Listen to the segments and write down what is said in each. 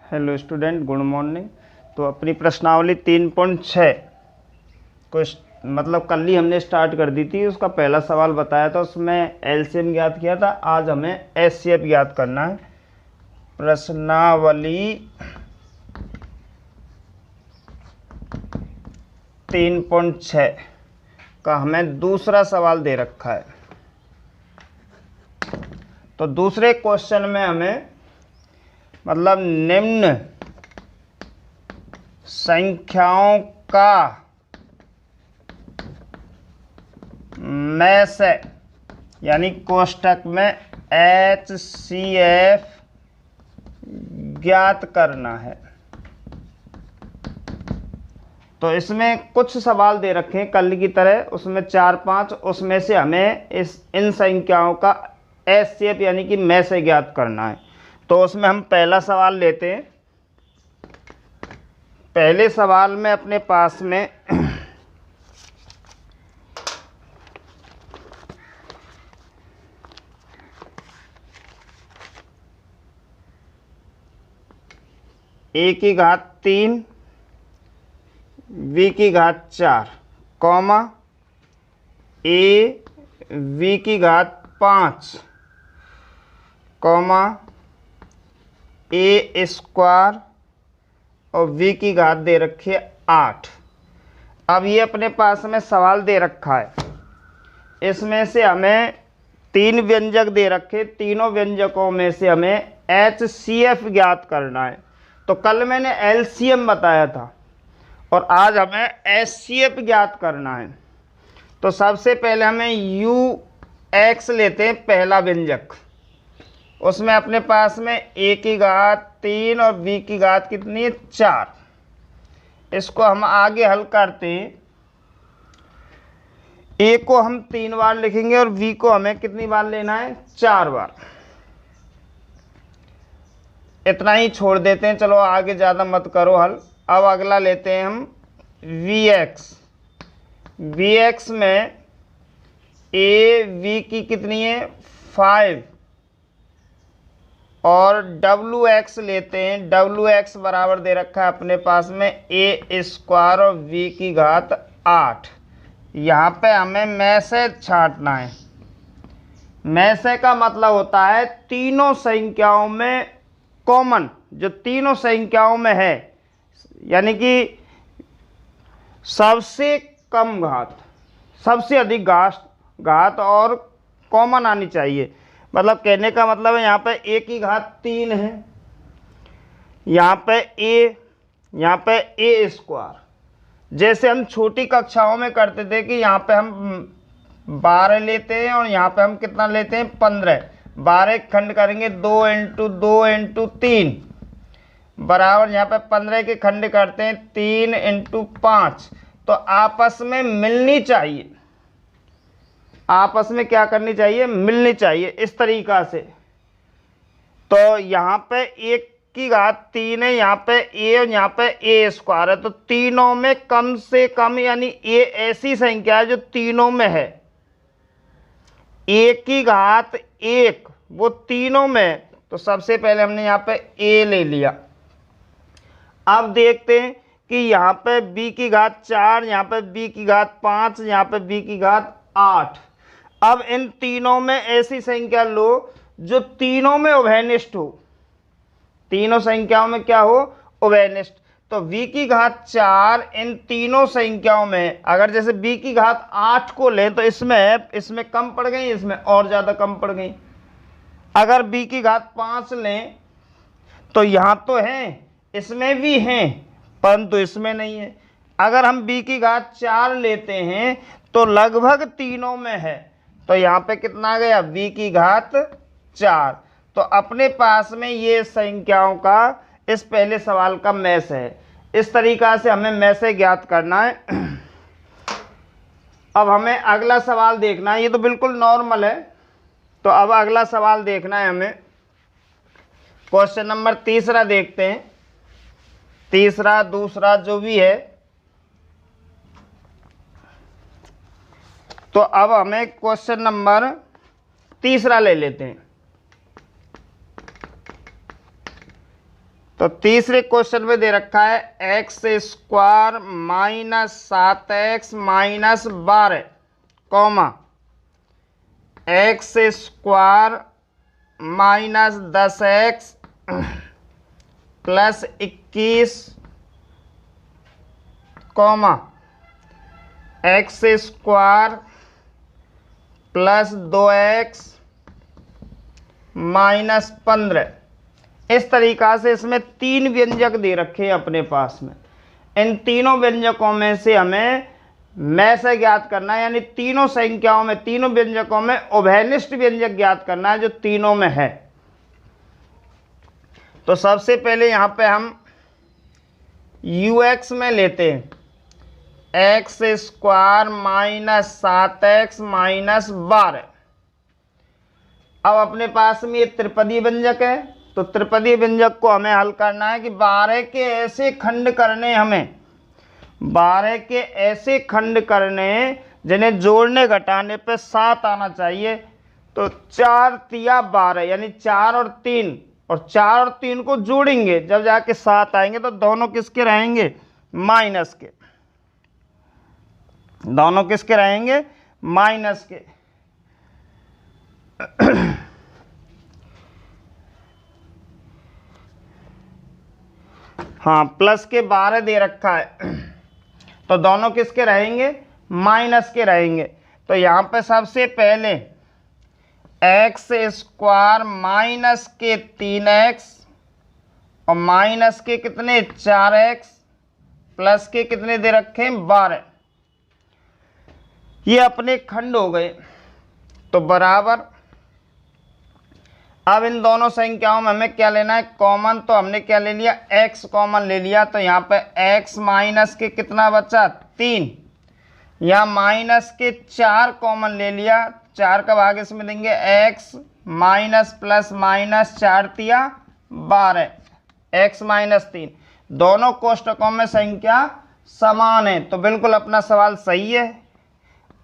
Hello student, good morning. तो अपनी प्रश्नावली 3.6 को मतलब कल ही हमने स्टार्ट कर दी थी। उसका पहला सवाल बताया था, उसमें एलसीएम ज्ञात किया था। आज हमें एचसीएफ ज्ञात करना है। प्रश्नावली 3.6 का हमें दूसरा सवाल दे रखा है। तो दूसरे क्वेश्चन में हमें मतलब निम्न संख्याओं का में से यानी कोष्टक में HCF ज्ञात करना है। तो इसमें कुछ सवाल दे रखे हैं कल की तरह, उसमें 4-5, उसमें से हमें इन संख्याओं का HCF यानी कि में से ज्ञात करना है। तो उसमें हम पहला सवाल लेते हैं। पहले सवाल में अपने पास में a की घात 3 v की घात 4 कॉमा a v की घात 5 कॉमा a स्क्वायर और v की घात दे रखी है 8। अब ये अपने पास में सवाल दे रखा है। इसमें से हमें 3 व्यंजक दे रखे, तीनों व्यंजकों में से हमें HCF ज्ञात करना है। तो कल मैंने LCM बताया था और आज हमें HCF ज्ञात करना है। तो सबसे पहले हमें UX लेते हैं, पहला व्यंजक। उसमें अपने पास में a की घात 3 और v की घात कितनी है 4। इसको हम आगे हल करते हैं। a को हम 3 बार लिखेंगे और v को हमें कितनी बार लेना है 4 बार। इतना ही छोड़ देते हैं, चलो आगे ज़्यादा मत करो हल। अब अगला लेते हैं हम VX। VX में a v की कितनी है 5 और WX लेते हैं। WX बराबर दे रखा है अपने पास में a स्क्वायर और v की घात 8। यहाँ पे हमें में से छांटना है। में से का मतलब होता है तीनों संख्याओं में कॉमन, जो तीनों संख्याओं में है, यानी कि सबसे कम घात, सबसे अधिक घात और कॉमन आनी चाहिए। मतलब कहने का मतलब है यहाँ पे a की घात 3 है, यहाँ पे यहाँ पे a स्क्वायर। जैसे हम छोटी कक्षाओं में करते थे कि यहाँ पे हम 12 लेते हैं और यहाँ पे हम कितना लेते हैं 15। 12 खंड करेंगे 2 × 2 × 3 बराबर यहाँ पे 15 के खंड करते हैं 3 × 5। तो आपस में मिलनी चाहिए, आपस में क्या करनी चाहिए, मिलनी चाहिए इस तरीका से। तो यहाँ पे 1 की घात 3 है, यहाँ पे a और यहाँ पे a स्क्वायर है। तो तीनों में कम से कम, यानी a ऐसी संख्या है जो तीनों में है। a की घात 1 वो तीनों में, तो सबसे पहले हमने यहाँ पे a ले लिया। अब देखते हैं कि यहाँ पे b की घात 4, यहाँ पे b की घात 5, यहाँ पे b की घात 8। अब इन तीनों में ऐसी संख्या लो जो तीनों में उभयनिष्ठ हो, तीनों संख्याओं में क्या हो, उभयनिष्ठ। तो v की घात 4 इन तीनों संख्याओं में, अगर जैसे b की घात 8 को लें तो इसमें कम पड़ गई, इसमें और ज़्यादा कम पड़ गई। अगर b की घात 5 लें तो यहाँ तो है, इसमें भी हैं, परंतु इसमें नहीं है। अगर हम b की घात 4 लेते हैं तो लगभग तीनों में है। तो यहाँ पे कितना आ गया, v की घात 4। तो अपने पास में ये संख्याओं का इस पहले सवाल का में से है। इस तरीका से हमें में से ज्ञात करना है। अब हमें अगला सवाल देखना है। ये तो बिल्कुल नॉर्मल है। तो अब अगला सवाल देखना है हमें। क्वेश्चन नंबर 3 देखते हैं, तीसरा दूसरा जो भी है। तो अब हमें क्वेश्चन नंबर 3 ले लेते हैं। तो तीसरे क्वेश्चन में दे रखा है x square minus 7x minus 12 comma x square minus 10x plus 21 comma x square plus 2x minus 15। इस तरीक़ा से इसमें 3 व्यंजक दे रखे हैं अपने पास में। इन तीनों व्यंजकों में से हमें में से ज्ञात करना है, यानी तीनों संख्याओं में, तीनों व्यंजकों में उभयनिष्ठ व्यंजक ज्ञात करना है जो तीनों में है। तो सबसे पहले यहाँ पे हम ux में लेते हैं x square minus 7x minus 12। अब अपने पास में ये त्रिपदी व्यंजक है, तो त्रिपदी व्यंजक को हमें हल करना है कि 12 के ऐसे खंड करने, हमें 12 के ऐसे खंड करने जिन्हें जोड़ने घटाने पे 7 आना चाहिए। तो 4 तिया 12 यानी 4 और 3, और 4 और 3 को जोड़ेंगे जब जाके 7 आएंगे तो दोनों किसके रहेंगे? माइनस के। दोनों किसके रहेंगे? माइनस के। हाँ, प्लस के 12 दे रखा है तो दोनों किसके रहेंगे? माइनस के रहेंगे। तो यहाँ पे सबसे पहले एक्स स्क्वायर माइनस के 3x और माइनस के कितने? 4x प्लस के कितने दे रखे हैं? 12। ये अपने खंड हो गए। तो बराबर, अब इन दोनों संख्याओं में हमें क्या लेना है? कॉमन। तो हमने क्या ले लिया? x कॉमन ले लिया। तो यहाँ पे x माइनस के कितना बचा? 3। यहाँ माइनस के 4 कॉमन ले लिया, 4 का भाग इसमें देंगे x माइनस प्लस माइनस 4 तिया 12 x माइनस 3। दोनों कोष्टकों में संख्या समान है, तो बिल्कुल अपना सवाल सही है।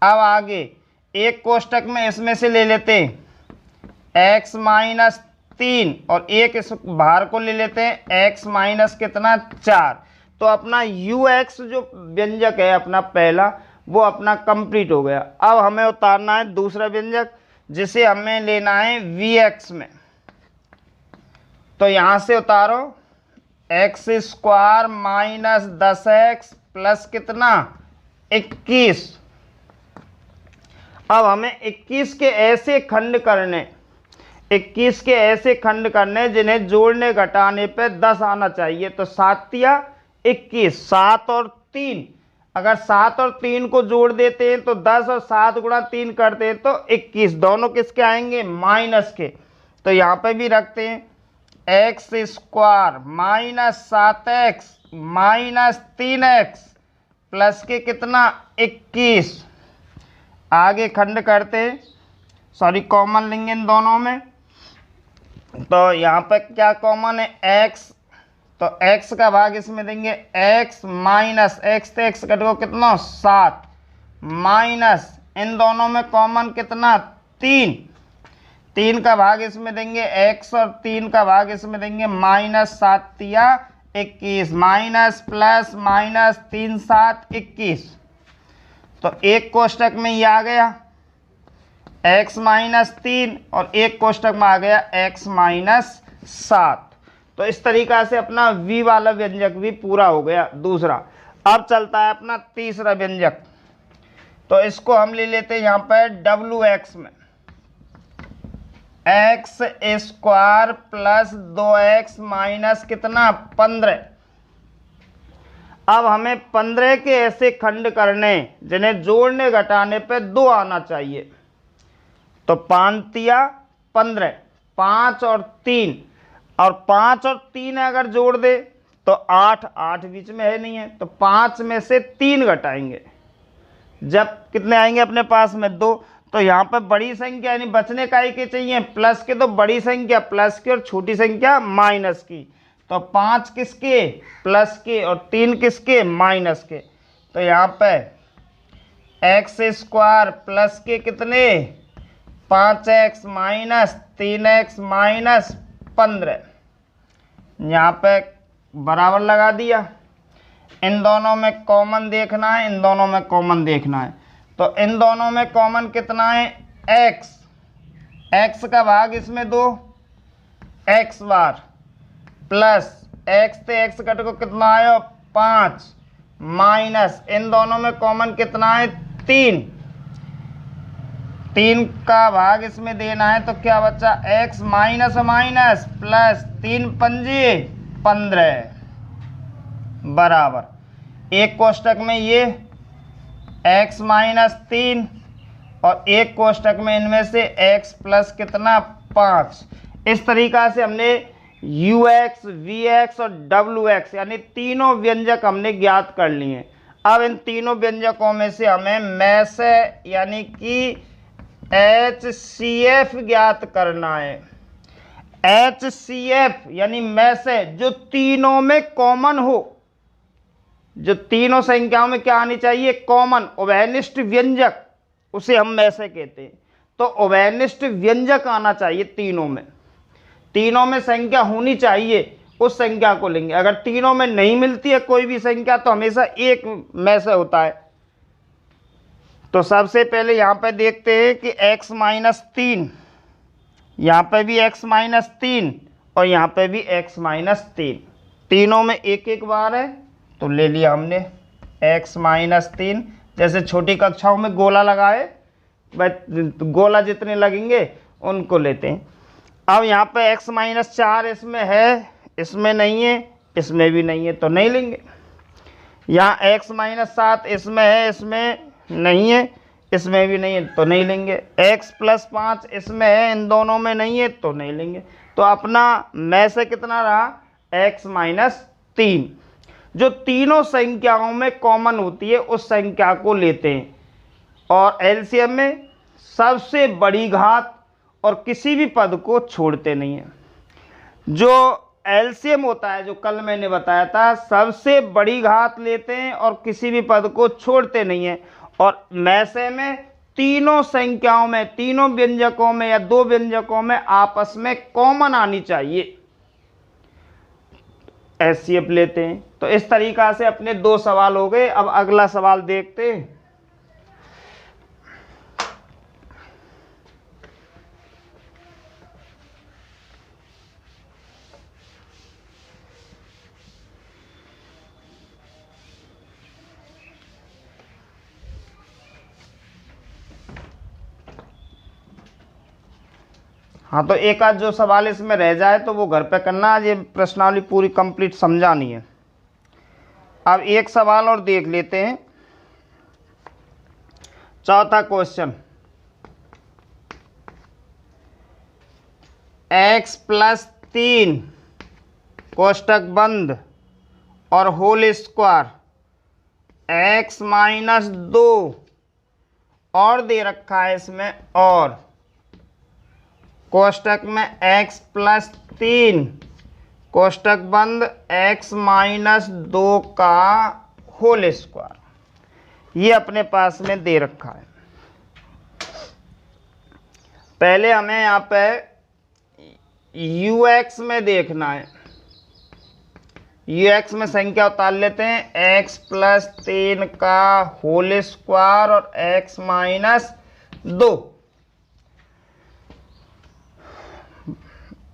अब आगे एक कोष्टक में इसमें से ले लेते हैं x माइनस 3 और एक इस बाहर को ले लेते हैं x माइनस कितना? 4। तो अपना ux जो व्यंजक है अपना पहला, वो अपना कंप्लीट हो गया। अब हमें उतारना है दूसरा व्यंजक, जिसे हमें लेना है vx में। तो यहाँ से उतारो x square minus 10x plus कितना? 21। अब हमें 21 के ऐसे खंड करने, 21 के ऐसे खंड करने जिन्हें जोड़ने घटाने पे 10 आना चाहिए। तो 7 तिया 21, 7 और 3, अगर 7 और 3 को जोड़ देते हैं तो 10 और 7 गुणा 3 करते हैं तो 21। दोनों किसके आएंगे? माइनस के। तो यहाँ पे भी रखते हैं x square minus 7x minus 3x plus के कितना? 21। आगे खंड करते हैं, सॉरी कॉमन लेंगे इन दोनों में। तो यहाँ पर क्या कॉमन है? x। तो x का भाग इसमें देंगे x माइनस x, तो x कट को कितना? 7 माइनस इन दोनों में कॉमन कितना? 3 का भाग इसमें देंगे x और 3 का भाग इसमें देंगे माइनस 7 तिया 21 माइनस प्लस माइनस 3 7 21। तो एक कोष्टक में ये आ गया x माइनस 3 और एक कोष्टक में आ गया x माइनस 7। तो इस तरीक़ा से अपना v वाला व्यंजक भी पूरा हो गया दूसरा। अब चलता है अपना तीसरा व्यंजक। तो इसको हम ले लेते हैं यहाँ पर wx में x square plus 2x minus कितना? 15। अब हमें 15 के ऐसे खंड करने जिन्हें जोड़ने घटाने पे 2 आना चाहिए। तो 5 तिया 15, 5 और 3, और 5 और 3 अगर जोड़ दे तो 8, 8 बीच में है नहीं है, तो 5 में से 3 घटाएंगे जब कितने आएंगे अपने पास में? 2। तो यहाँ पर बड़ी संख्या यानी बचने का ही के चाहिए प्लस के, तो बड़ी संख्या प्लस की और छोटी संख्या माइनस की। तो 5 किसके? प्लस के, और 3 किसके? माइनस के। तो यहाँ पे एक्स स्क्वायर प्लस के कितने? 5x minus 3x minus 15। यहाँ पे बराबर लगा दिया। इन दोनों में कॉमन देखना है, इन दोनों में कॉमन देखना है। तो इन दोनों में कॉमन कितना है, x, x का भाग इसमें दो, x बार प्लस x से x कट को कितना आया 5 माइनस इन दोनों में कॉमन कितना है 3, 3 का भाग इसमें देना है। तो क्या बचा x माइनस माइनस प्लस 3 पंजे 15 बराबर एक कोष्टक में ये x माइनस 3 और एक कोष्टक में इनमें से x प्लस कितना 5। इस तरीक़ा से हमने ux, vx और wx यानी तीनों व्यंजक हमने ज्ञात कर लिए। अब इन तीनों व्यंजकों में से हमें में से यानी कि HCF ज्ञात करना है। HCF यानी में से जो तीनों में कॉमन हो, जो तीनों संख्याओं में क्या आनी चाहिए कॉमन, उभयनिष्ठ व्यंजक, उसे हम में से कहते हैं। तो उभयनिष्ठ व्यंजक आना चाहिए तीनों में, तीनों में संख्या होनी चाहिए, उस संख्या को लेंगे। अगर तीनों में नहीं मिलती है कोई भी संख्या तो हमेशा एक में से होता है। तो सबसे पहले यहाँ पे देखते हैं कि x माइनस 3, यहाँ पे भी x माइनस 3 और यहाँ पे भी x माइनस 3, तीनों में एक एक बार है तो ले लिया हमने x माइनस 3। जैसे छोटी कक्षाओं में गोला लगाए, गोला जितने लगेंगे उनको लेते हैं। अब यहाँ पे x माइनस 4 इसमें है, इसमें नहीं है, इसमें भी नहीं है तो नहीं लेंगे। यहाँ x माइनस 7 इसमें है, इसमें नहीं है, इसमें भी नहीं है तो नहीं लेंगे। x प्लस 5 इसमें है, इन दोनों में नहीं है तो नहीं लेंगे। तो अपना में से कितना रहा x माइनस 3। जो तीनों संख्याओं में कॉमन होती है उस संख्या को लेते हैं और एलसीएम में सबसे बड़ी घात और किसी भी पद को छोड़ते नहीं हैं। जो एलसीएम होता है, जो कल मैंने बताया था, सबसे बड़ी घात लेते हैं और किसी भी पद को छोड़ते नहीं हैं। और में से में तीनों संख्याओं में, तीनों व्यंजकों में या दो व्यंजकों में आपस में कॉमन आनी चाहिए, एचसीएफ लेते हैं। तो इस तरीका से अपने दो सवाल हो गए। अब अगला सवाल देखते हैं। हाँ, तो एक आध जो सवाल इसमें रह जाए तो वो घर पे करना, आज ये प्रश्नावली पूरी कंप्लीट समझानी है। अब एक सवाल और देख लेते हैं। चौथा क्वेश्चन, x प्लस 3 कोष्टक बंद और होल स्क्वायर x माइनस 2 और दे रखा है इसमें, और कोष्टक में x प्लस 3 कोष्टक बंद x माइनस 2 का होल स्क्वायर, ये अपने पास में दे रखा है। पहले हमें यहाँ पे ux में देखना है। ux में संख्या उतार लेते हैं, x प्लस 3 का होल स्क्वायर और x माइनस 2।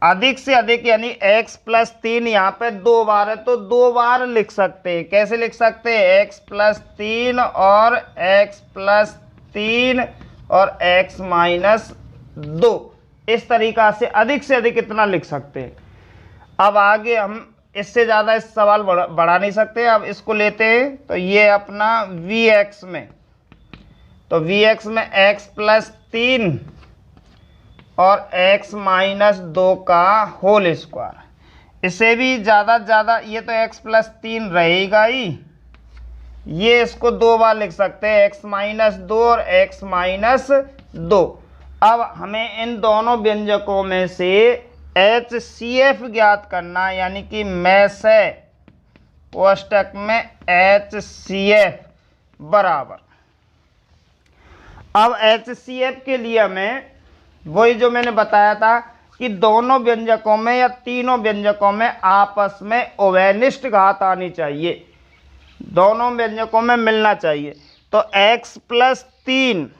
अधिक से अधिक यानी x प्लस 3 यहाँ पे 2 बार है तो 2 बार लिख सकते हैं। कैसे लिख सकते हैं, x प्लस 3 और x प्लस 3 और x माइनस 2, इस तरीका से अधिक इतना लिख सकते हैं। अब आगे हम इससे ज़्यादा इस सवाल बढ़ा नहीं सकते। अब इसको लेते हैं तो ये अपना vx में, तो vx में x प्लस 3 और x माइनस 2 का होल स्क्वायर, इससे भी ज़्यादा ये तो x प्लस 3 रहेगा ही, ये इसको 2 बार लिख सकते हैं, x माइनस 2 और x माइनस 2। अब हमें इन दोनों व्यंजकों में से HCF ज्ञात करना, यानी कि में से कोष्टक में HCF बराबर। अब HCF के लिए हमें वही जो मैंने बताया था कि दोनों व्यंजकों में या तीनों व्यंजकों में आपस में उभयनिष्ठ घात आनी चाहिए, दोनों व्यंजकों में मिलना चाहिए। तो x प्लस 3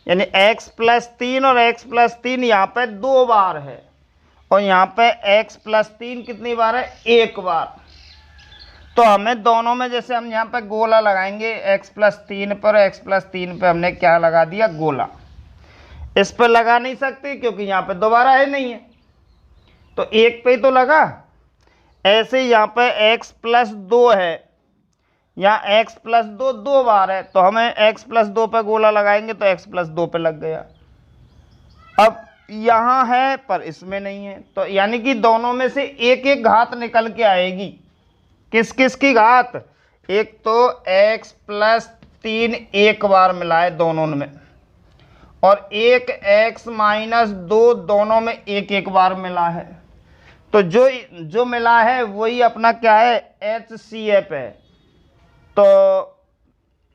यानी x प्लस 3 और x प्लस 3 यहाँ पे 2 बार है, और यहाँ पे x प्लस 3 कितनी बार है, 1 बार। तो हमें दोनों में, जैसे हम यहाँ पे गोला लगाएंगे x प्लस 3 पर, x प्लस 3 पे हमने क्या लगा दिया, गोला। इस पर लगा नहीं सकते क्योंकि यहाँ पे दोबारा है नहीं है, तो एक पे ही तो लगा। ऐसे यहाँ पे x प्लस 2 है, यहाँ x प्लस 2 2 बार है, तो हमें x प्लस 2 पे गोला लगाएंगे तो x प्लस 2 पे लग गया। अब यहाँ है पर इसमें नहीं है, तो यानी कि दोनों में से एक एक घात निकल के आएगी। किस किस की घात, एक तो x प्लस 3 एक बार मिला है दोनों में, और एक x माइनस 2 दोनों में एक एक बार मिला है। तो जो मिला है वही अपना क्या है, HCF है। तो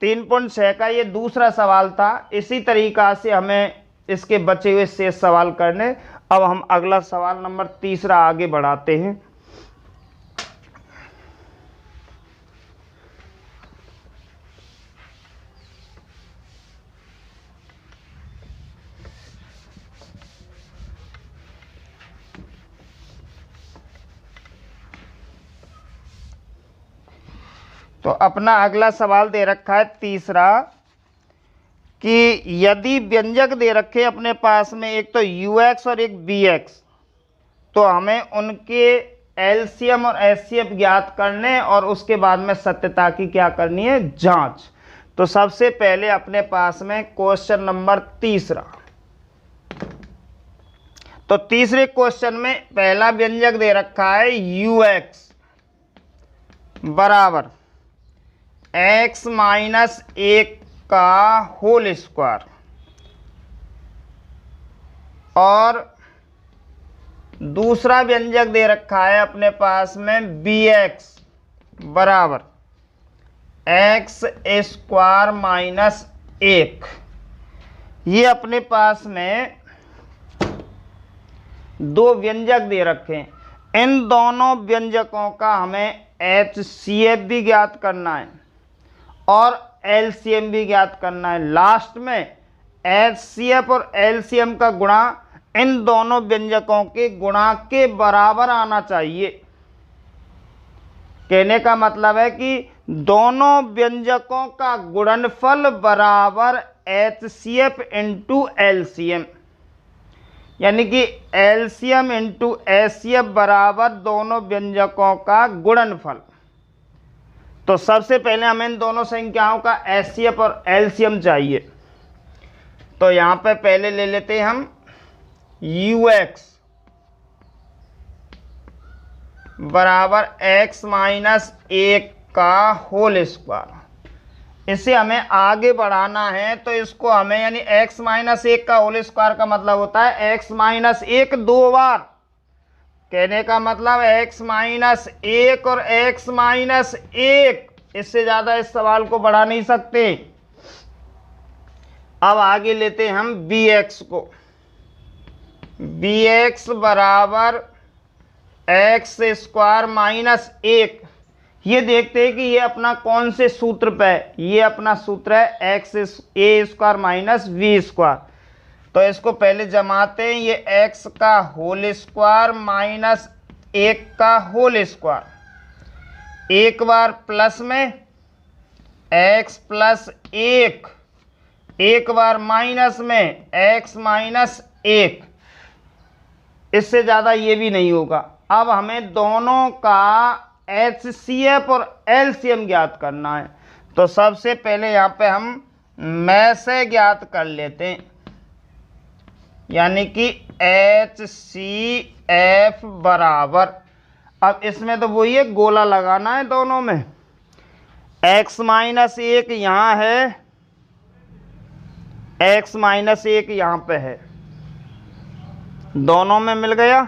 3.6 का ये दूसरा सवाल था। इसी तरीका से हमें इसके बचे हुए शेष सवाल करने। अब हम अगला सवाल नंबर 3 आगे बढ़ाते हैं। तो अपना अगला सवाल दे रखा है 3 कि यदि व्यंजक दे रखे अपने पास में एक तो ux और एक bx, तो हमें उनके एलसीएम और एचसीएफ ज्ञात करने और उसके बाद में सत्यता की क्या करनी है, जांच। तो सबसे पहले अपने पास में क्वेश्चन नंबर 3। तो तीसरे क्वेश्चन में पहला व्यंजक दे रखा है ux बराबर x माइनस 1 का होल स्क्वायर, और दूसरा व्यंजक दे रखा है अपने पास में bx बराबर x स्क्वायर माइनस 1। ये अपने पास में दो व्यंजक दे रखे हैं। इन दोनों व्यंजकों का हमें HCF भी ज्ञात करना है और LCM भी ज्ञात करना है। लास्ट में HCF और LCM का गुणा इन दोनों व्यंजकों के गुणा के बराबर आना चाहिए। कहने का मतलब है कि दोनों व्यंजकों का गुणनफल बराबर HCF इंटू LCM, यानी कि LCM इंटू HCF बराबर दोनों व्यंजकों का गुणनफल। तो सबसे पहले हमें इन दोनों संख्याओं का HCF और LCM चाहिए। तो यहाँ पे पहले ले लेते हैं हम UX बराबर x माइनस 1 का होल स्क्वायर। इसे हमें आगे बढ़ाना है, तो इसको हमें यानी x माइनस 1 का होल स्क्वायर का मतलब होता है x माइनस 1 2 बार। कहने का मतलब x माइनस 1 और x माइनस 1, इससे ज़्यादा इस सवाल को बढ़ा नहीं सकते। अब आगे लेते हैं हम bx को। bx बराबर x स्क्वायर माइनस 1। ये देखते हैं कि ये अपना कौन से सूत्र पे है। ये अपना सूत्र है x a square minus v square. तो इसको पहले जमाते हैं। ये x का होल स्क्वायर माइनस 1 का होल स्क्वायर, एक बार प्लस में x प्लस 1, एक बार माइनस में x माइनस 1। इससे ज़्यादा ये भी नहीं होगा। अब हमें दोनों का HCF और LCM ज्ञात करना है। तो सबसे पहले यहाँ पे हम में से ज्ञात कर लेते हैं, यानी कि HCF बराबर, अब इसमें तो वही है, गोला लगाना है दोनों में। x माइनस 1 यहाँ है, x माइनस 1 यहाँ पे है, दोनों में मिल गया।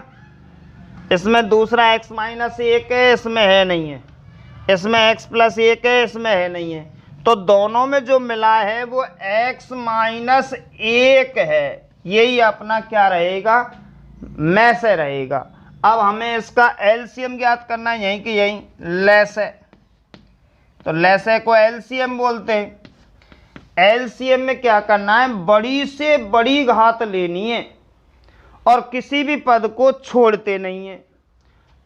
इसमें दूसरा x माइनस 1 है, इसमें है नहीं है। इसमें x प्लस 1 है, इसमें है नहीं है। तो दोनों में जो मिला है वो x माइनस 1 है। यही अपना क्या रहेगा, में से रहेगा। अब हमें इसका एलसीएम ज्ञात करना है, यहीं कि यहीं लेस है, तो लेस है को एलसीएम बोलते हैं। एलसीएम में क्या करना है, बड़ी से बड़ी घात लेनी है और किसी भी पद को छोड़ते नहीं है।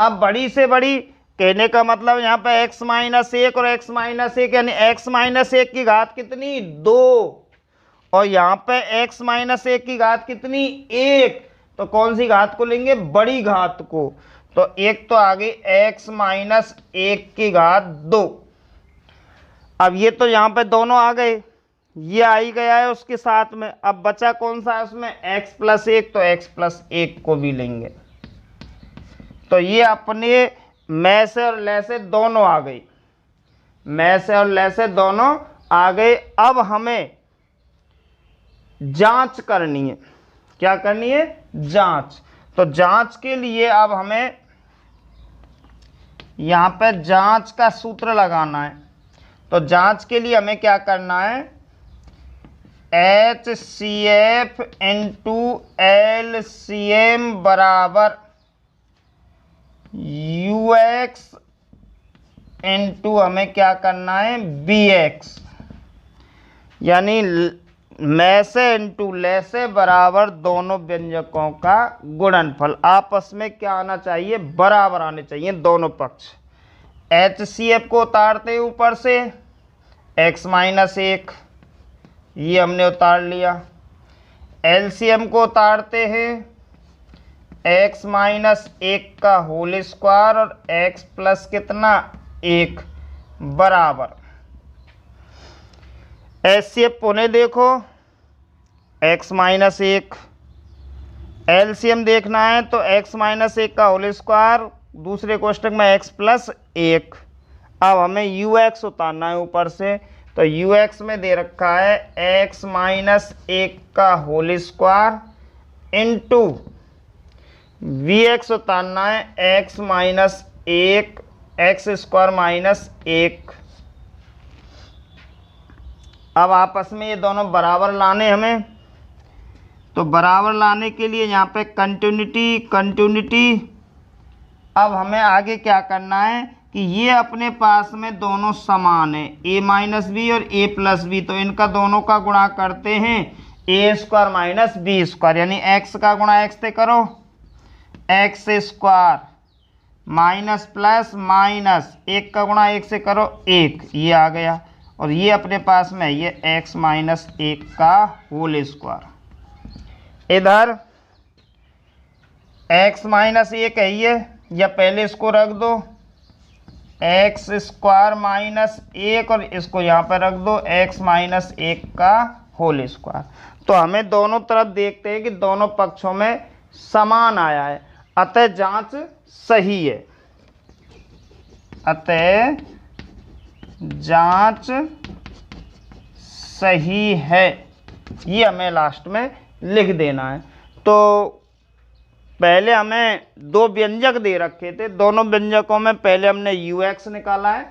अब बड़ी से बड़ी कहने का मतलब यहाँ पे x माइनस 1 और x माइनस 1 यानी x माइनस 1 की घात कितनी 2 और यहाँ पे x माइनस 1 की घात कितनी 1, तो कौन सी घात को लेंगे, बड़ी घात को। तो एक तो आ गई x माइनस 1 की घात 2। अब ये तो यहाँ पे दोनों आ गए, ये आ ही गया है उसके साथ में। अब बचा कौन सा है उसमें, x प्लस 1, तो x प्लस 1 को भी लेंगे। तो ये अपने में से और ले से दोनों आ गई, में से और ले से दोनों आ गए। अब हमें जांच करनी है, क्या करनी है, जांच। तो जांच के लिए अब हमें यहां पे जांच का सूत्र लगाना है। तो जांच के लिए हमें क्या करना है, HCF इंटू LCM बराबर UX इंटू हमें क्या करना है BX, यानी में से इंटू ले से बराबर दोनों व्यंजकों का गुणनफल। आपस में क्या आना चाहिए, बराबर आने चाहिए दोनों पक्ष। HCF को उतारते हैं ऊपर से x माइनस 1, ये हमने उतार लिया। LCM को उतारते हैं x माइनस 1 का होल स्क्वायर और x प्लस कितना 1 बराबर। HCF पुनः देखो x माइनस 1, LCM देखना है तो x माइनस 1 का होल स्क्वायर दूसरे कोष्टक में x प्लस 1। अब हमें UX उतारना है ऊपर से, तो UX में दे रखा है x माइनस 1 का होल स्क्वायर इंटू VX उतारना है x minus 1 x square minus 1। अब आपस में ये दोनों बराबर लाने हमें, तो बराबर लाने के लिए यहाँ पे कंटिन्यूटी। अब हमें आगे क्या करना है कि ये अपने पास में दोनों समान है, a माइनस बी और a प्लस बी, तो इनका दोनों का गुणा करते हैं a square minus b square, यानी x का गुणा x से करो x square minus plus minus 1 का गुणा 1 से करो 1, ये आ गया। और ये अपने पास में ये x माइनस 1 का होल स्क्वायर। इधर x माइनस 1 है ये, या पहले इसको रख दो x स्क्वायर माइनस 1 और इसको यहाँ पर रख दो x माइनस 1 का होल स्क्वायर। तो हमें दोनों तरफ देखते हैं कि दोनों पक्षों में समान आया है, अतः जांच सही है, अतः जांच सही है, ये हमें लास्ट में लिख देना है। तो पहले हमें दो व्यंजक दे रखे थे, दोनों व्यंजकों में पहले हमने UX निकाला है,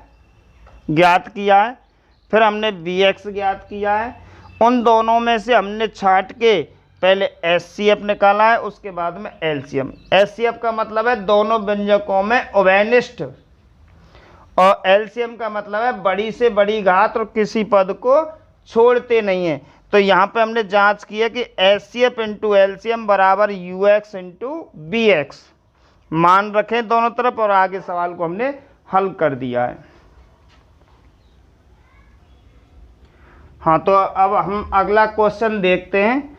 ज्ञात किया है, फिर हमने BX ज्ञात किया है। उन दोनों में से हमने छांट के पहले HCF निकाला है, उसके बाद में LCM। HCF का मतलब है दोनों व्यंजकों में उभयनिष्ठ, और LCM का मतलब है बड़ी से बड़ी घात और किसी पद को छोड़ते नहीं है। तो यहाँ पे हमने जांच की है कि HCF इंटू LCM बराबर UX इंटू BX, मान रखें दोनों तरफ, और आगे सवाल को हमने हल कर दिया है। हाँ, तो अब हम अगला क्वेश्चन देखते हैं,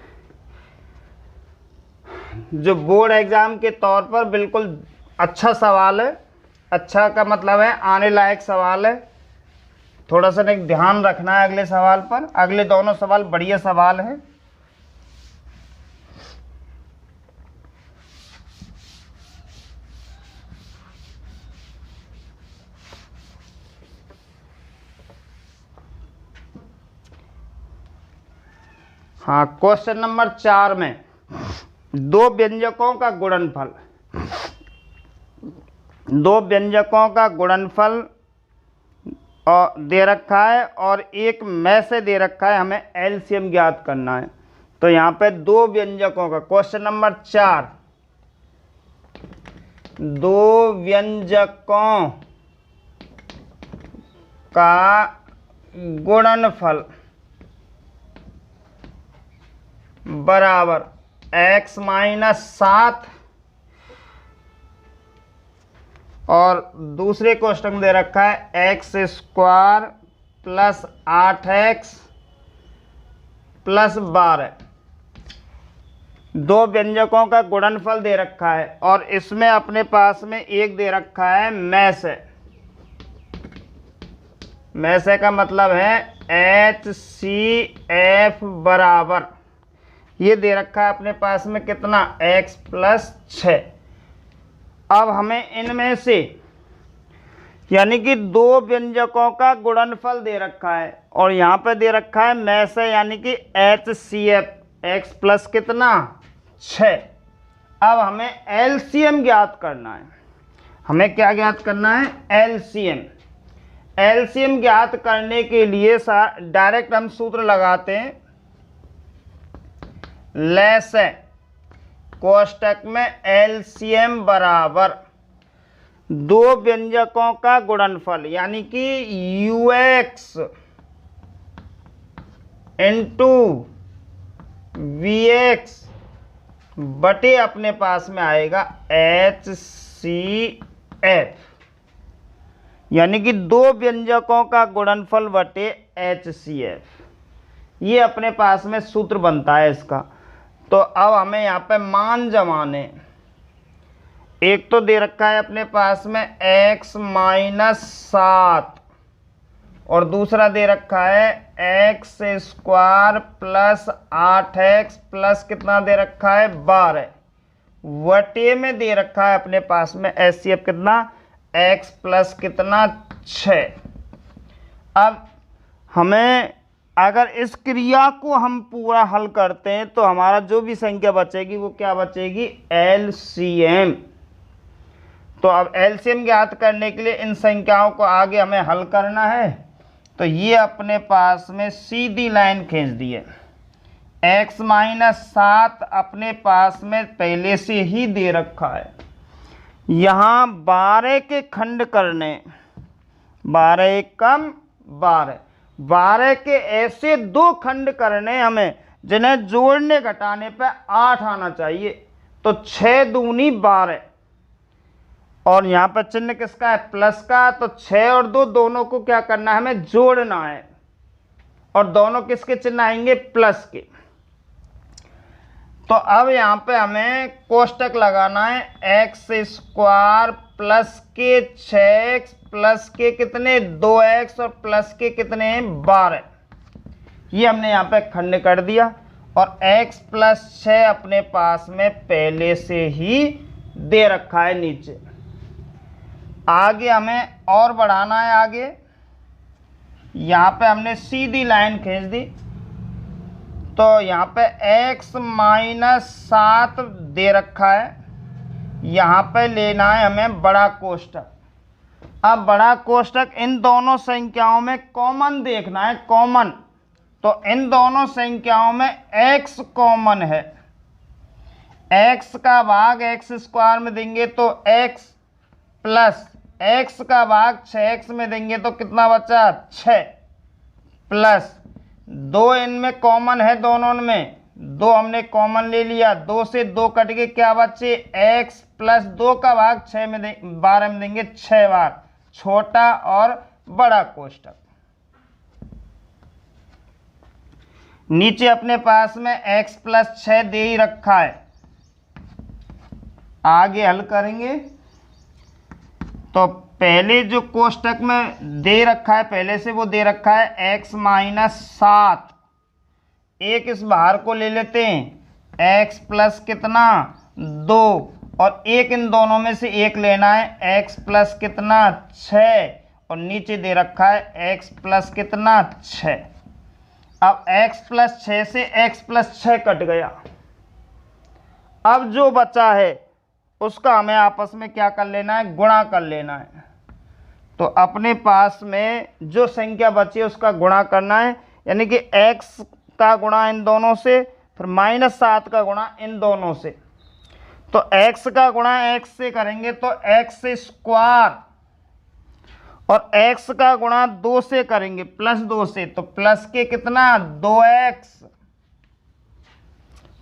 जो बोर्ड एग्जाम के तौर पर बिल्कुल अच्छा सवाल है। अच्छा का मतलब है आने लायक सवाल है, थोड़ा सा एक ध्यान रखना है अगले सवाल पर। अगले दोनों सवाल बढ़िया सवाल है। हाँ, क्वेश्चन नंबर 4 में दो व्यंजकों का गुणनफल, दो व्यंजकों का गुणनफल दे रखा है और एक में से दे रखा है, हमें LCM ज्ञात करना है। तो यहाँ पे दो व्यंजकों का क्वेश्चन नंबर 4, दो व्यंजकों का गुणनफल बराबर x माइनस 7 और दूसरे क्वेश्चन दे रखा है x square plus 8x plus 12। दो व्यंजकों का गुणनफल दे रखा है और इसमें अपने पास में एक दे रखा है मैस है। मैस है का मतलब है HCF बराबर, ये दे रखा है अपने पास में कितना x प्लस 6। अब हमें इनमें से यानी कि दो व्यंजकों का गुणनफल दे रखा है और यहाँ पे दे रखा है मैस है यानी कि HCF x प्लस कितना 6। अब हमें LCM ज्ञात करना है। हमें क्या ज्ञात करना है? LCM। LCM ज्ञात करने के लिए डायरेक्ट हम सूत्र लगाते हैं, लेस है कोष्टक में LCM बराबर दो व्यंजकों का गुणनफल यानी कि UX इंटू VX बटे अपने पास में आएगा HCF, यानी कि दो व्यंजकों का गुणनफल बटे HCF। ये अपने पास में सूत्र बनता है इसका। तो अब हमें यहाँ पे मान जमाने, एक तो दे रखा है अपने पास में x माइनस 7 और दूसरा दे रखा है x square plus 8x plus कितना दे रखा है 12 वटे में दे रखा है अपने पास में HCF कितना x प्लस कितना 6। अब हमें अगर इस क्रिया को हम पूरा हल करते हैं तो हमारा जो भी संख्या बचेगी वो क्या बचेगी? LCM। तो अब LCM ज्ञात करने के लिए इन संख्याओं को आगे हमें हल करना है। तो ये अपने पास में सीधी लाइन खींच दी है। x माइनस 7 अपने पास में पहले से ही दे रखा है। यहाँ 12 के खंड करने, 12 एक कम 12 के ऐसे दो खंड करने हमें जिन्हें जोड़ने घटाने पर 8 आना चाहिए। तो 6 दूनी 12 और यहाँ पर चिन्ह किसका है? प्लस का। तो 6 और 2 दोनों को क्या करना है? हमें जोड़ना है और दोनों किसके चिन्ह आएंगे? प्लस के। तो अब यहाँ पे हमें कोष्टक लगाना है एक्स स्क्वायर प्लस के 6x प्लस के कितने 2x और प्लस के कितने 12। ये हमने यहाँ पे खंड कर दिया और x प्लस 6 अपने पास में पहले से ही दे रखा है नीचे। आगे हमें और बढ़ाना है। आगे यहाँ पे हमने सीधी लाइन खींच दी। तो यहाँ पे x माइनस 7 दे रखा है, यहाँ पे लेना है हमें बड़ा कोष्टक। अब बड़ा कोष्टक इन दोनों संख्याओं में कॉमन देखना है, कॉमन। तो इन दोनों संख्याओं में x कॉमन है। x का भाग x स्क्वायर में देंगे तो x प्लस x का भाग 6x में देंगे तो कितना बचा 6 प्लस 2 इनमें कॉमन है, दोनों में 2 हमने कॉमन ले लिया। 2 से 2 कट के क्या बचे x प्लस 2 का भाग 6 में 12 में देंगे 6 बार। छोटा और बड़ा कोष्टक। नीचे अपने पास में x प्लस 6 दे ही रखा है। आगे हल करेंगे तो पहले जो कोष्टक में दे रखा है पहले से वो दे रखा है x माइनस 7। एक इस बाहर को ले लेते हैं x प्लस कितना 2 और एक इन दोनों में से एक लेना है x प्लस कितना 6 और नीचे दे रखा है x प्लस कितना 6। अब x प्लस 6 से x प्लस 6 कट गया। अब जो बचा है उसका हमें आपस में क्या कर लेना है? गुणा कर लेना है। तो अपने पास में जो संख्या बची है उसका गुणा करना है, यानी कि x का गुणा इन दोनों से, फिर माइनस 7 का गुणा इन दोनों से। तो x का गुणा x से करेंगे तो x स्क्वायर, और x का गुणा 2 से करेंगे प्लस 2 से, तो प्लस के कितना 2x,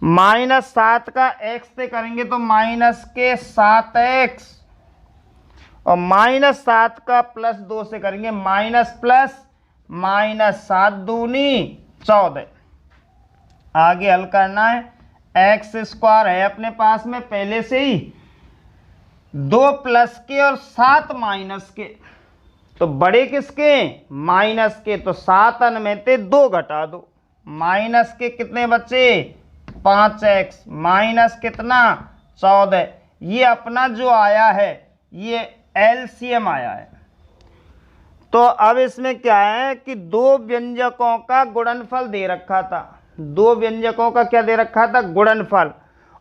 माइनस 7 का x से करेंगे तो माइनस के 7x, और माइनस 7 का प्लस 2 से करेंगे माइनस प्लस माइनस 7 दूनी 14। आगे हल करना है, एक्स स्क्वायर है अपने पास में पहले से ही, 2 प्लस के और 7 माइनस के, तो बड़े किसके माइनस के, तो 7 में से 2 घटा दो, माइनस के कितने बचे 5x, माइनस कितना 14। ये अपना जो आया है ये एलसीएम आया है। तो अब इसमें क्या है कि दो व्यंजकों का गुणनफल दे रखा था, दो व्यंजकों का क्या दे रखा था गुणनफल,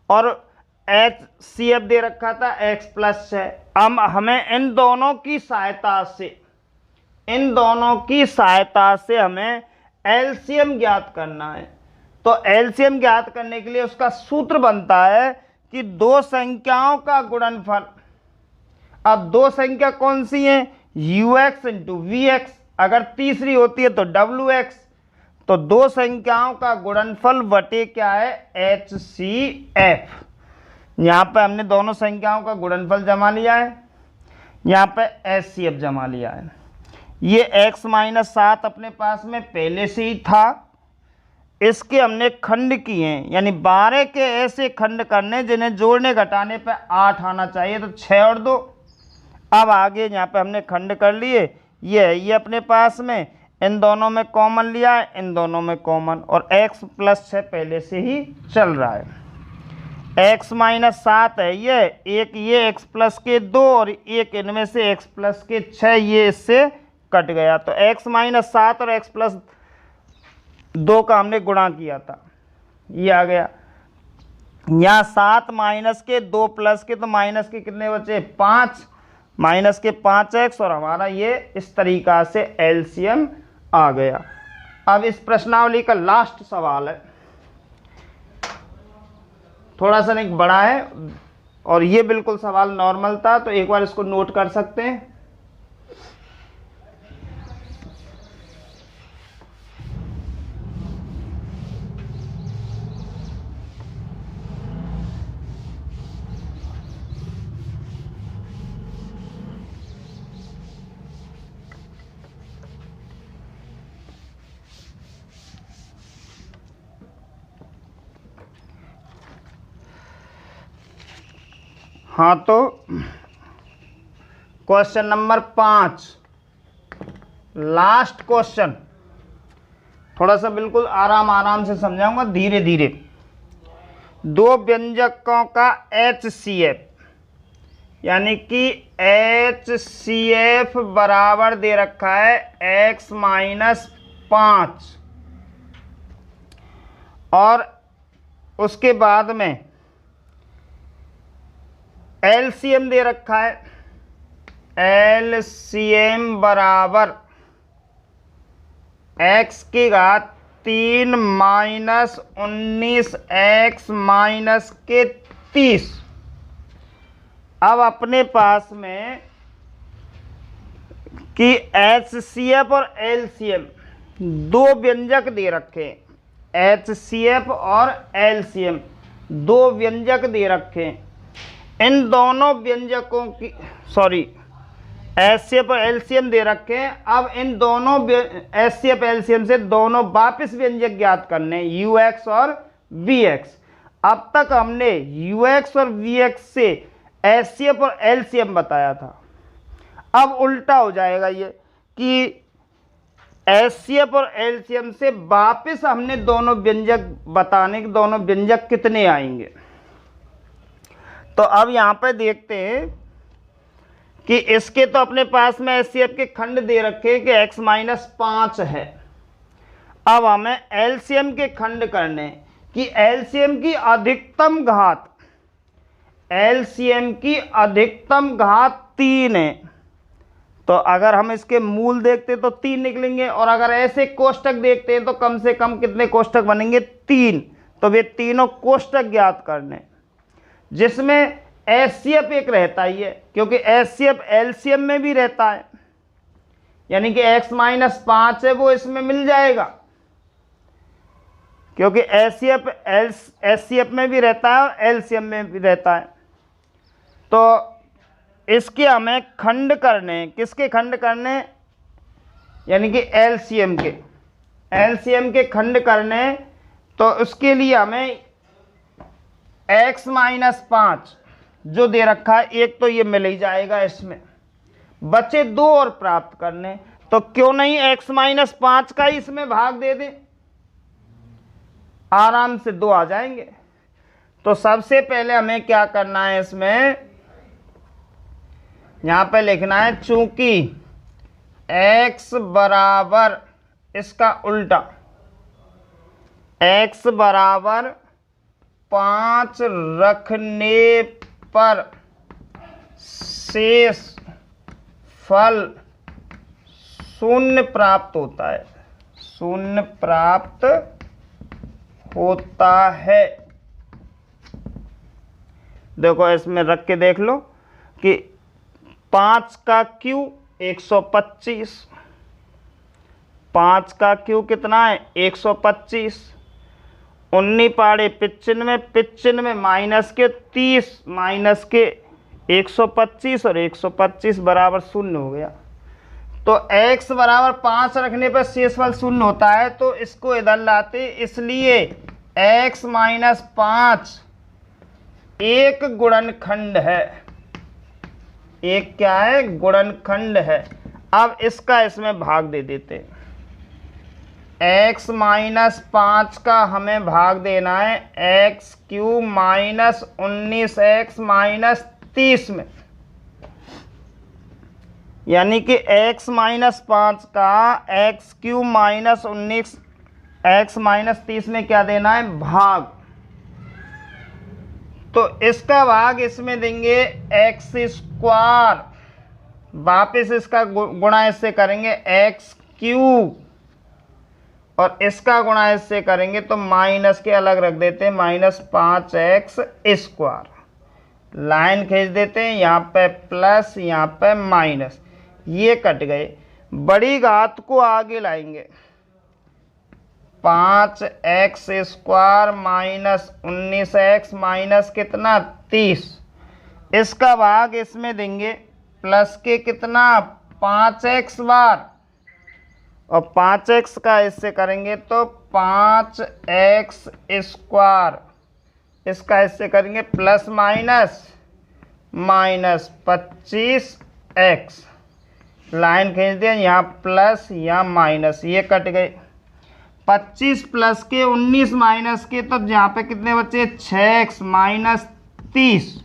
और HCF दे रखा था x प्लस 6। अब हमें इन दोनों की सहायता से हमें एलसीएम ज्ञात करना है। तो एलसीएम ज्ञात करने के लिए उसका सूत्र बनता है कि दो संख्याओं का गुणनफल। अब दो संख्या कौन सी है ux इंटू वी एक्स, अगर तीसरी होती है तो wx, तो दो संख्याओं का गुणनफल बटे क्या है HCF। यहाँ पे हमने दोनों संख्याओं का गुणनफल जमा लिया है, यहाँ पे HCF जमा लिया है। ये x माइनस 7 अपने पास में पहले से ही था, इसके हमने खंड किए हैं, यानी 12 के ऐसे खंड करने जिन्हें जोड़ने घटाने पे 8 आना चाहिए, तो 6 और 2। अब आगे यहाँ पे हमने खंड कर लिए, ये अपने पास में, इन दोनों में कॉमन लिया है, इन दोनों में कॉमन, और x प्लस 6 पहले से ही चल रहा है। x माइनस 7 है ये x प्लस के 2 और एक इनमें से x प्लस के 6, ये इससे कट गया, तो x माइनस 7 और x प्लस 2 का हमने गुणा किया था, ये आ गया। यहाँ 7 माइनस के 2 प्लस के, तो माइनस के कितने बचे 5, माइनस के 5x, और हमारा ये इस तरीका से एलसीएम आ गया। अब इस प्रश्नावली का लास्ट सवाल है, थोड़ा सा नहीं बड़ा है और ये बिल्कुल सवाल नॉर्मल था, तो एक बार इसको नोट कर सकते हैं। हाँ, तो क्वेश्चन नंबर 5, लास्ट क्वेश्चन, थोड़ा सा बिल्कुल आराम से समझाऊंगा धीरे धीरे। दो व्यंजकों का HCF, यानी कि HCF बराबर दे रखा है x माइनस 5, और उसके बाद में एलसीएम दे रखा है, एलसीएम बराबर x की घात 3 माइनस 19 x माइनस के 30। अब अपने पास में कि HCF और LCM दो व्यंजक दे रखे, HCF और LCM दो व्यंजक दे रखे, इन दोनों व्यंजकों की HCF और LCM दे रखे हैं। अब इन दोनों HCF LCM से दोनों वापस व्यंजक ज्ञात करने UX और VX। अब तक हमने UX और VX से HCF और LCM बताया था, अब उल्टा हो जाएगा ये कि HCF और LCM से वापस हमने दोनों व्यंजक बताने के दोनों व्यंजक कितने आएंगे। तो अब यहाँ पे देखते हैं कि इसके तो अपने पास में HCF के खंड दे रखे कि x माइनस 5 है। अब हमें LCM के खंड करने कि LCM की अधिकतम घात 3 है, तो अगर हम इसके मूल देखते तो 3 निकलेंगे, और अगर ऐसे कोष्टक देखते हैं तो कम से कम कितने कोष्टक बनेंगे 3, तो वे तीनों कोष्टक ज्ञात करने। जिसमें HCF एक रहता ही है, क्योंकि HCF एलसीएम में भी रहता है, यानी कि x माइनस 5 है वो इसमें मिल जाएगा, क्योंकि HCF में भी रहता है और एलसीएम में भी रहता है। तो इसके हमें खंड करने, किसके खंड करने, यानी कि एलसीएम के खंड करने, तो उसके लिए हमें x माइनस 5 जो दे रखा है, एक तो ये मिल ही जाएगा, इसमें बचे 2 और प्राप्त करने, तो क्यों नहीं x माइनस 5 का ही इसमें भाग दे दें, आराम से 2 आ जाएंगे। तो सबसे पहले हमें क्या करना है, इसमें यहां पे लिखना है, चूंकि x बराबर इसका उल्टा, x बराबर 5 रखने पर शेष फल शून्य प्राप्त होता है, शून्य प्राप्त होता है। देखो इसमें रख के देख लो कि 5 का क्यू 125, 5 का क्यू कितना है 125, 19 पाड़े 95, 95 माइनस के 30, माइनस के 125 और 125 बराबर 0 हो गया। तो x बराबर 5 रखने पर शेषफल 0 होता है, तो इसको इधर लाते, इसलिए x माइनस 5 एक गुणनखंड है, एक क्या है, गुणनखंड है। अब इसका इसमें भाग दे देते, x माइनस 5 का हमें भाग देना है x cube minus 19x minus 30 में, यानी कि x माइनस 5 का x cube minus 19x minus 30 में क्या देना है, भाग। तो इसका भाग इसमें देंगे एक्स स्क्वायर, वापिस इसका गुणा इससे करेंगे एक्स क्यूब, और इसका गुणा इससे करेंगे तो माइनस के अलग रख देते हैं, माइनस 5x स्क्वायर, लाइन खींच देते हैं, यहाँ पे प्लस यहाँ पे माइनस, ये कट गए। बड़ी घात को आगे लाएंगे, 5x square minus 19x minus कितना 30, इसका भाग इसमें देंगे प्लस के कितना 5x बार, और 5x का इससे करेंगे तो 5x स्क्वायर, इसका इससे करेंगे plus minus minus 25x, line खींच दिया, यहाँ प्लस यहाँ माइनस, ये कट गए। 25 प्लस के 19 माइनस के, तो यहाँ पे कितने बचे 6x माइनस 30।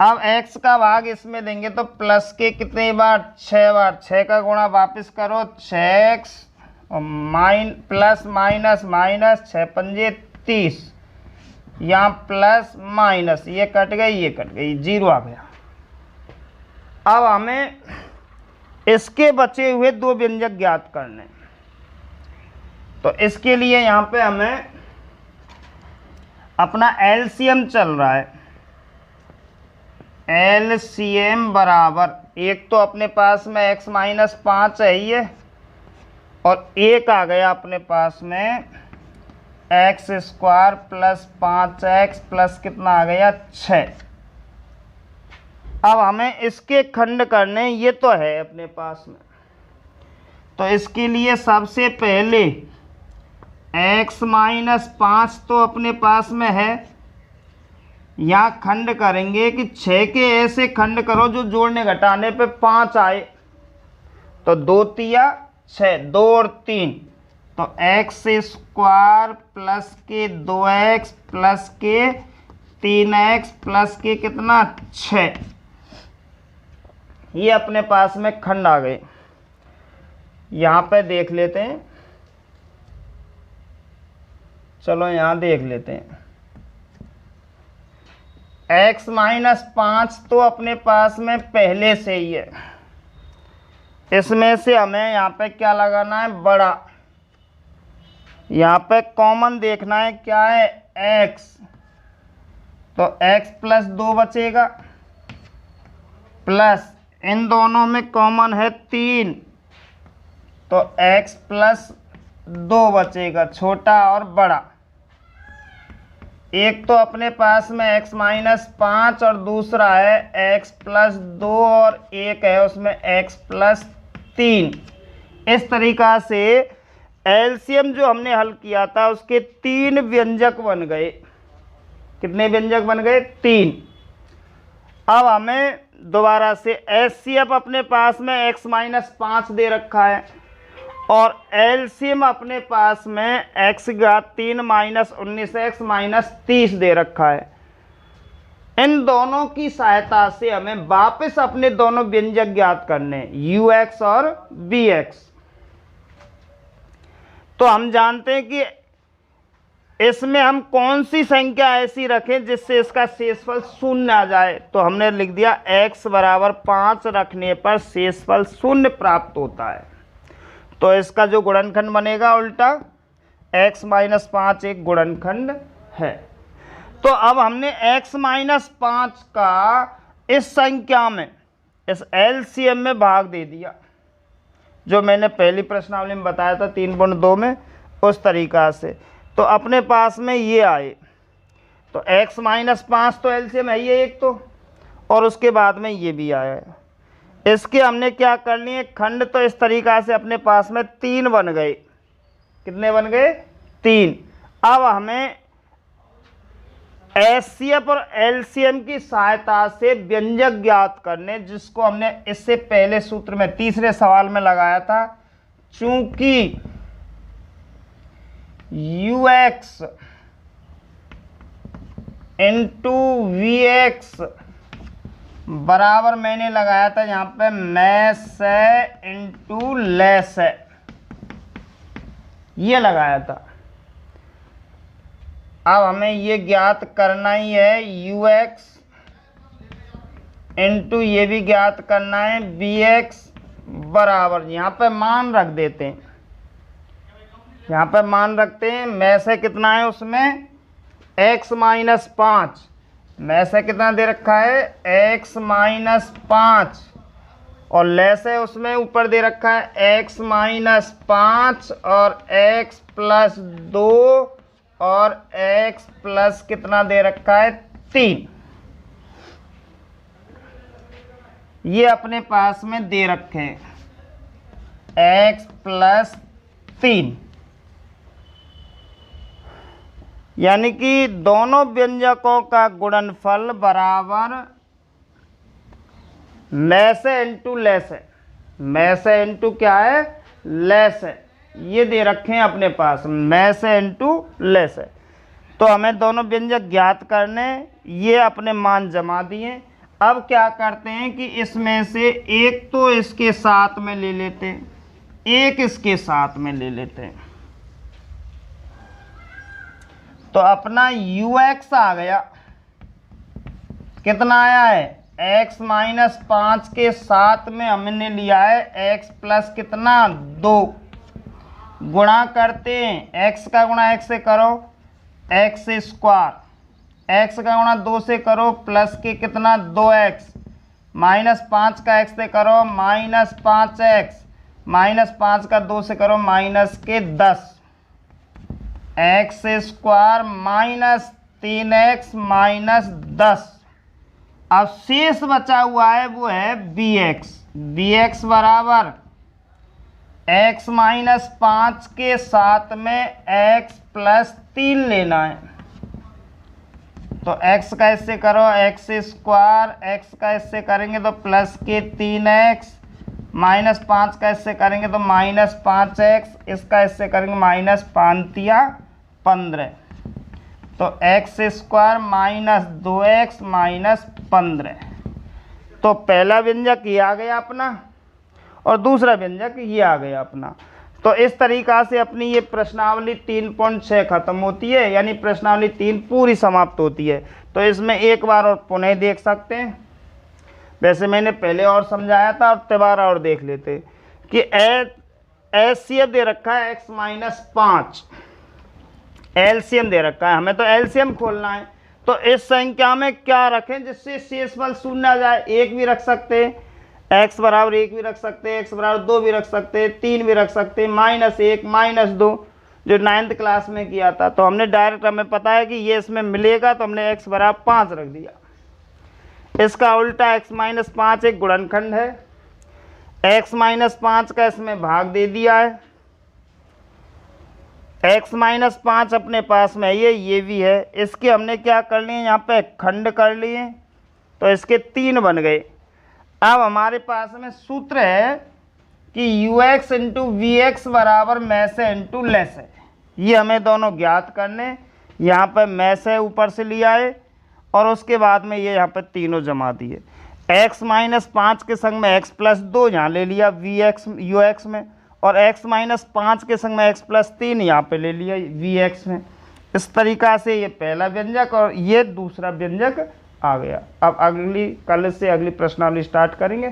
अब x का भाग इसमें देंगे तो प्लस के कितने बार 6 बार, 6 का गुणा वापस करो 6x और प्लस माइनस माइनस 6 पंजे 30, यहाँ प्लस माइनस, ये कट गई, ये कट गई, 0 आ गया। अब हमें इसके बचे हुए 2 व्यंजक ज्ञात करने, तो इसके लिए यहाँ पे हमें अपना एलसीएम चल रहा है, एलसीएम बराबर, एक तो अपने पास में x माइनस 5 है ही है, और एक आ गया अपने पास में x square plus 5x plus कितना आ गया 6। अब हमें इसके खंड करने, ये तो है अपने पास में, तो इसके लिए सबसे पहले x माइनस 5 तो अपने पास में है, यहाँ खंड करेंगे कि 6 के ऐसे खंड करो जो जोड़ने घटाने पे 5 आए, तो 2 तिया 6, 2 और 3, तो एक्स स्क्वायर प्लस के 2x प्लस के 3x प्लस के कितना 6, ये अपने पास में खंड आ गए। यहाँ पे देख लेते हैं, चलो यहाँ देख लेते हैं, x माइनस 5 तो अपने पास में पहले से ही है, इसमें से हमें यहाँ पे क्या लगाना है, बड़ा, यहाँ पे कॉमन देखना है क्या है x, तो x प्लस 2 बचेगा, प्लस इन दोनों में कॉमन है 3, तो x प्लस 2 बचेगा, छोटा और बड़ा। एक तो अपने पास में x माइनस 5 और दूसरा है x प्लस 2 और एक है उसमें x प्लस 3। इस तरीक़ा से एलसीएम जो हमने हल किया था उसके 3 व्यंजक बन गए। कितने व्यंजक बन गए? 3। अब हमें दोबारा से एचसीएफ अपने पास में x माइनस 5 दे रखा है और एलसीएम अपने पास में x घात 3 माइनस 19x माइनस 30 दे रखा है। इन दोनों की सहायता से हमें वापस अपने दोनों व्यंजक ज्ञात करने ux और vx। तो हम जानते हैं कि इसमें हम कौन सी संख्या ऐसी रखें जिससे इसका शेषफल शून्य आ जाए। तो हमने लिख दिया x बराबर 5 रखने पर शेषफल शून्य प्राप्त होता है। तो इसका जो गुणनखंड बनेगा उल्टा x माइनस 5 एक गुणनखंड है। तो अब हमने x माइनस 5 का इस संख्या में, इस एलसीएम में भाग दे दिया, जो मैंने पहली प्रश्नावली में बताया था 3.2 में, उस तरीक़ा से। तो अपने पास में ये आए, तो x माइनस 5 तो एलसीएम है ये एक तो, और उसके बाद में ये भी आया है। इसके हमने क्या कर लिए खंड, तो इस तरीक़ा से अपने पास में 3 बन गए। कितने बन गए? 3। अब हमें एचसीएफ और एलसीएम की सहायता से व्यंजक ज्ञात करने, जिसको हमने इससे पहले सूत्र में तीसरे सवाल में लगाया था। चूंकि ux इंटू vx बराबर मैंने लगाया था यहाँ पे मैस है इंटू लेस है, ये लगाया था। अब हमें ये ज्ञात करना ही है ux इंटू ये भी ज्ञात करना है vx बराबर, यहाँ पे मान रख देते हैं, यहाँ पर मान रखते हैं। में से कितना है उसमें x माइनस 5, में से कितना दे रखा है x माइनस 5, और लेस है उसमें ऊपर दे रखा है x माइनस 5 और x प्लस 2 और x प्लस कितना दे रखा है 3। ये अपने पास में दे रखे हैं x प्लस 3, यानी कि दोनों व्यंजकों का गुणनफल बराबर में से इंटू लेस है। में से इंटू क्या है? लेस है। ये दे रखे हैं अपने पास, में से इंटू लेस है। तो हमें दोनों व्यंजक ज्ञात करने, ये अपने मान जमा दिए। अब क्या करते हैं कि इसमें से एक तो इसके साथ में ले लेते हैं, एक इसके साथ में ले लेते हैं। तो अपना ux आ गया, कितना आया है x माइनस 5 के साथ में हमने लिया है x प्लस कितना 2, गुणा करते हैं x का गुणा x से करो x स्क्वायर, x का गुणा 2 से करो प्लस के कितना 2x, माइनस 5 का x से करो माइनस 5x, माइनस 5 का 2 से करो माइनस के 10, x square minus 3x minus 10। अब शेष बचा हुआ है वो है bx, bx बराबर x माइनस 5 के साथ में x प्लस 3 लेना है। तो x का इससे करो x स्क्वायर, x का इससे करेंगे तो प्लस के 3x, माइनस 5 का इससे करेंगे तो माइनस 5x, इसका इससे करेंगे माइनस 5×15, तो x square minus 2x minus 15। तो पहला व्यंजक ये आ गया अपना और दूसरा व्यंजक ये आ गया अपना। तो इस तरीक़ा से अपनी ये प्रश्नावली 3.6 खत्म होती है, यानी प्रश्नावली 3 पूरी समाप्त होती है। तो इसमें एक बार और पुनः देख सकते हैं, वैसे मैंने पहले और समझाया था, और दोबारा और देख लेते कि एचसीएफ दे रखा है x माइनस 5, एलसीएम दे रखा है, हमें तो एलसीएम खोलना है। तो इस संख्या में क्या रखें जिससे शेषफल शून्य आ जाए। एक भी रख सकते हैं, x बराबर 1 भी रख सकते हैं, x बराबर 2 भी रख सकते हैं, 3 भी रख सकते हैं, -1 -2 जो 9th क्लास में किया था। तो हमने डायरेक्ट, हमें पता है कि ये इसमें मिलेगा तो हमने x बराबर 5 रख दिया। इसका उल्टा x - 5 एक गुणनखंड है, x - 5 का इसमें भाग दे दिया है। x - 5 अपने पास में ये भी है, इसके हमने क्या कर लिए, यहाँ पे खंड कर लिए तो इसके 3 बन गए। अब हमारे पास में सूत्र है कि ux इंटू वी एक्स बराबर में से इंटू लेस है। ये हमें दोनों ज्ञात करने, यहाँ पर में से ऊपर से लिया है और उसके बाद में ये यहाँ पर तीनों जमा दिए। x - 5 के संग में x + 2 यहाँ ले लिया वी एक्स यू एक्स में, और x - 5 के संग में x + 3 यहाँ पे ले लिया वी एक्स में। इस तरीक़ा से ये पहला व्यंजक और ये दूसरा व्यंजक आ गया। अब कल से अगली प्रश्नावली स्टार्ट करेंगे।